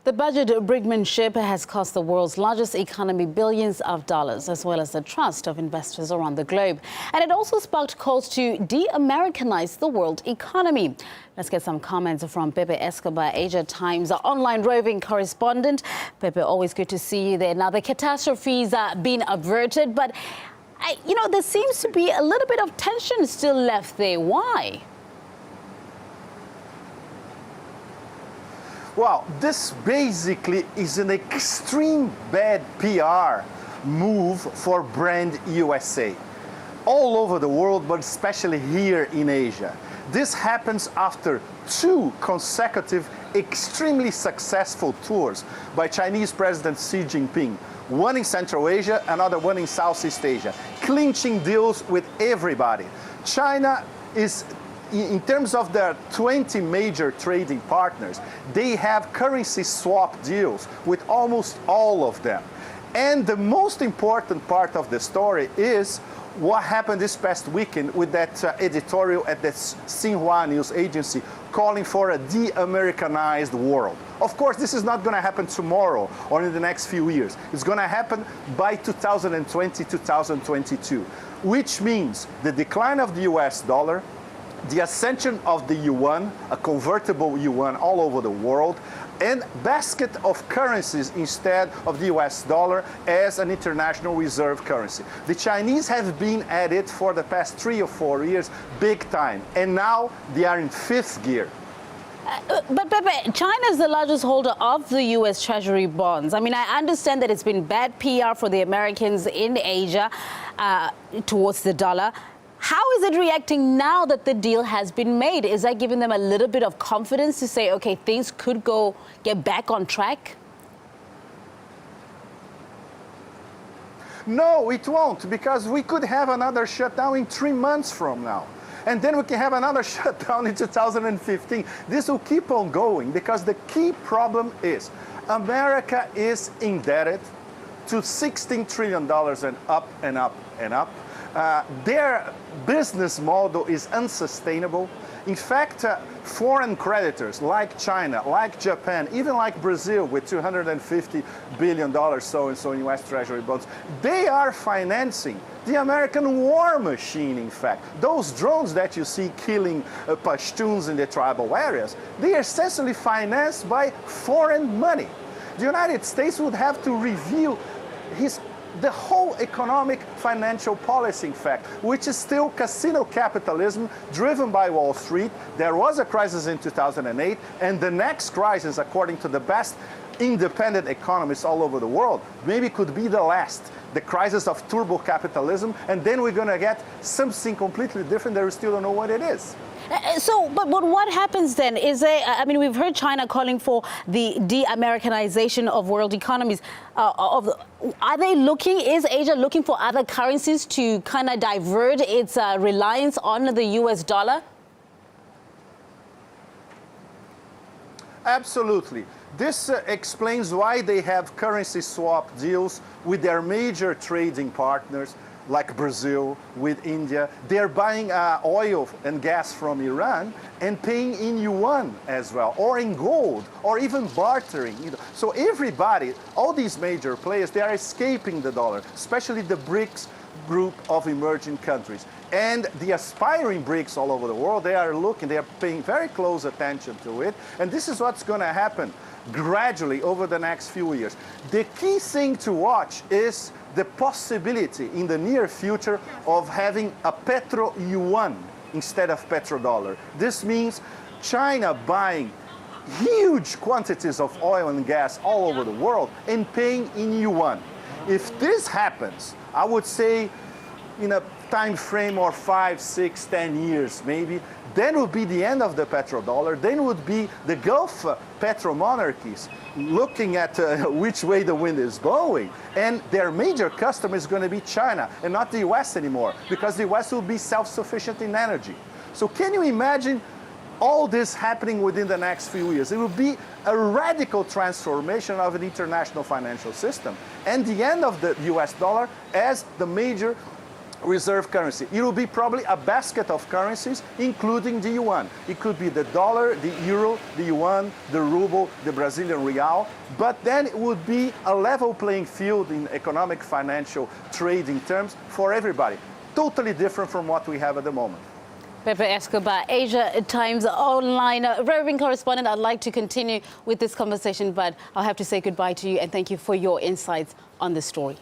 The budget brinkmanship has cost the world's largest economy billions of dollars, as well as the trust of investors around the globe. And it also sparked calls to de-americanize the world economy. Let's get some comments from Pepe Escobar, Asia Times online roving correspondent. Pepe, always good to see you there. Now, the catastrophes are being averted, but, there seems to be a little bit of tension still left there. Why? Well, this basically is an extreme bad PR move for brand USA. All over the world, but especially here in Asia. This happens after 2 consecutive, extremely successful tours by Chinese President Xi Jinping. One in Central Asia, another one in Southeast Asia, clinching deals with everybody. China is, in terms of their 20 major trading partners, they have currency swap deals with almost all of them. And the most important part of the story is what happened this past weekend with that editorial at the Xinhua news agency calling for a de-Americanized world. Of course, this is not going to happen tomorrow or in the next few years. It's going to happen by 2020, 2022, which means the decline of the US dollar, the ascension of the yuan, a convertible yuan all over the world, and basket of currencies instead of the US dollar as an international reserve currency. The Chinese have been at it for the past 3 or 4 years, big time, and now they are in 5th gear. But Pepe, China is the largest holder of the U.S. Treasury bonds. I mean, I understand that it's been bad PR for the Americans in Asia towards the dollar. How is it reacting now that the deal has been made? Is that giving them a little bit of confidence to say, okay, things could get back on track? No, it won't, because we could have another shutdown in 3 months from now. And then we can have another shutdown in 2015. This will keep on going because the key problem is America is indebted to $16 trillion and up and up and up. Their business model is unsustainable. In fact, foreign creditors like China, like Japan, even like Brazil with $250 billion so in US Treasury bonds, they are financing the American war machine, in fact. Those drones that you see killing Pashtuns in the tribal areas, they are essentially financed by foreign money. The United States would have to review the whole economic financial policy, in fact, which is still casino capitalism driven by Wall Street. There was a crisis in 2008, and the next crisis, according to the best independent economists all over the world, maybe could be the last, the crisis of turbo capitalism, and then we're going to get something completely different that we still don't know what it is. But what happens then? We've heard China calling for the de-Americanization of world economies. Is Asia looking for other currencies to kind of divert its reliance on the US dollar? Absolutely. This explains why they have currency swap deals with their major trading partners, like Brazil, with India. They're buying oil and gas from Iran and paying in yuan as well, or in gold, or even bartering. So everybody, all these major players, they are escaping the dollar, especially the BRICS group of emerging countries. And the aspiring BRICS all over the world, they are paying very close attention to it. And this is what's going to happen gradually over the next few years. The key thing to watch is the possibility in the near future of having a petro-yuan instead of petrodollar. This means China buying huge quantities of oil and gas all over the world and paying in yuan. If this happens, I would say in a time frame of 5, 6, 10 years maybe, then would be the end of the petrodollar. Then would be the Gulf petromonarchies looking at which way the wind is blowing. And their major customer is going to be China and not the US anymore, because the US will be self-sufficient in energy. So can you imagine all this happening within the next few years? It will be a radical transformation of an international financial system and the end of the US dollar as the major reserve currency. It will be probably a basket of currencies, including the yuan. It could be the dollar, the euro, the yuan, the ruble, the Brazilian real, but then it would be a level playing field in economic, financial, trading terms for everybody. Totally different from what we have at the moment. Pepe Escobar, Asia Times online roving correspondent. I'd like to continue with this conversation, but I'll have to say goodbye to you and thank you for your insights on this story.